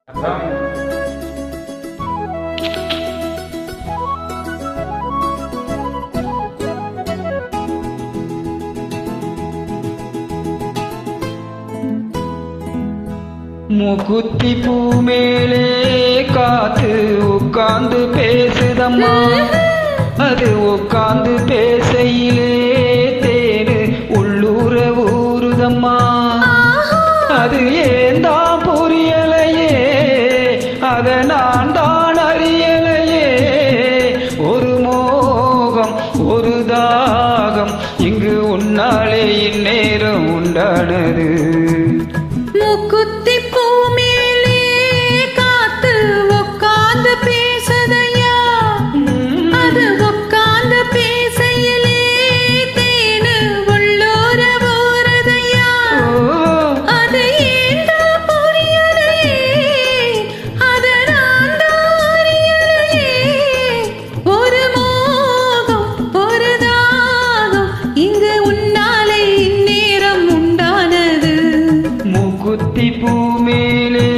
மூக்குத்தி பூ மேலே காத்து உட்கார்ந்து பேசுதம்மா. அது உட்கார்ந்து பேசையிலே தேனு உள்ளூர ஊறுதம்மா. அது ஏந்தான் புரியலையே, அத நான் தான் அறியலையே. ஒரு மோகம் ஒரு தாகம் இங்கு உன்னாலே இந்நேரம் உண்டானது. மூக்குத்தி பூ மேலே காத்து உட்கார்ந்து பேசுதையா. அது உட்கார்ந்து பேசையிலே தேனு உள்ளூர ஊறுதையா. அது ஏந்தா புரியலையே, அத நான் தான் அறியலையே. ஒரு மோகம் ஒரு தாகம் இங்கு உன்னாலே இந்நேரம் உண்டானது. மூக்குத்தி பூ மேலே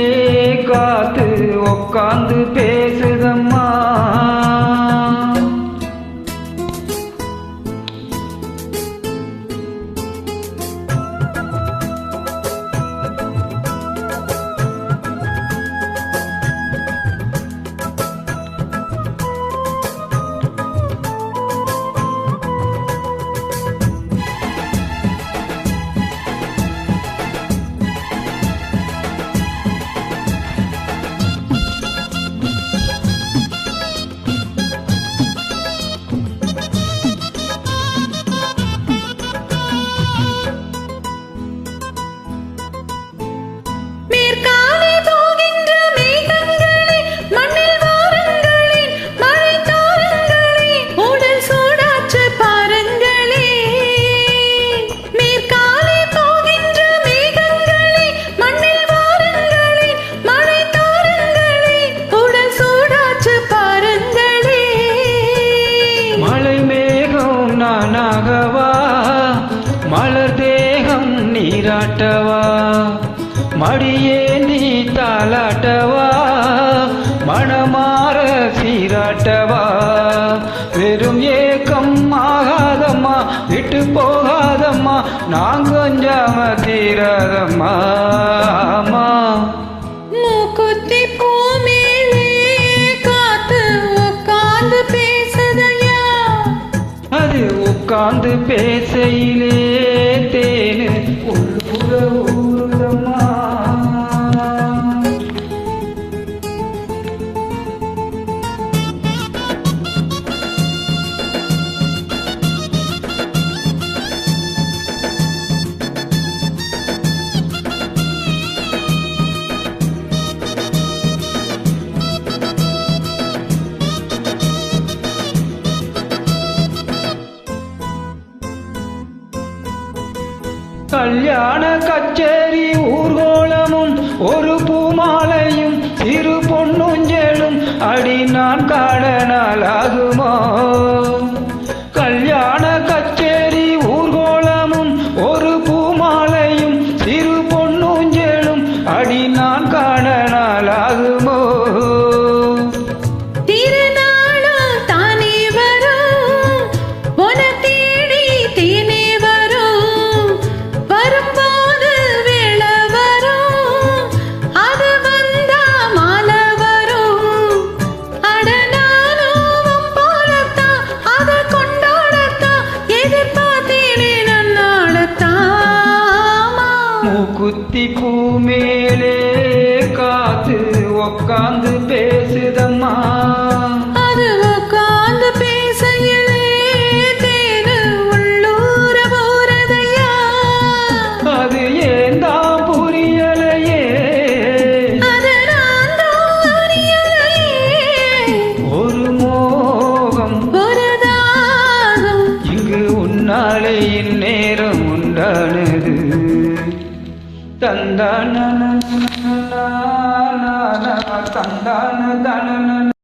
காத்து உட்கார்ந்து பேசுதம்மா. நானாகவா மலர் தேகம் நீராட்டவா, மடியேந்தி தாலாட்டவா, மணமாற சீராட்டவா. வெறும் ஏக்கம் ஆகாதம்மா, விட்டு போகாதம்மா, நான் கொஞ்சாம தீராதம்மா. மூக்குத்தி பூ மேலே காத்து உட்கார்ந்து பேசுதையா. அது உட்கார்ந்து பேசையிலே தேனு உள்ளூர ஊறுதம்மா. கல்யாண கச்சேரி ஊர்கோலமும் ஒரு பூமாலையும் சிறு பொன்னுஞ்சலும் அடி நான் காண நாளாகுமோ. கல்யாண கச்சேரி ஊர்கோலமும் ஒரு பூமாலையும் சிறு பொன்னுஞ்சலும் அடி நான் காண நாளாகுமோ. மூக்குத்தி பூ மேலே காத்து உட்கார்ந்து பேசுதம்மா. அது உட்கார்ந்து பேசையிலே தேனு உள்ளூர ஊறுதையா. அது ஏந்தான் புரியலையே, அத நான் தான் அறியலையே. ஒரு மோகம் ஒரு தாகம் இங்கு உன்னாலே இந்நேரம் உண்டானது. தந்தான தந்தான தன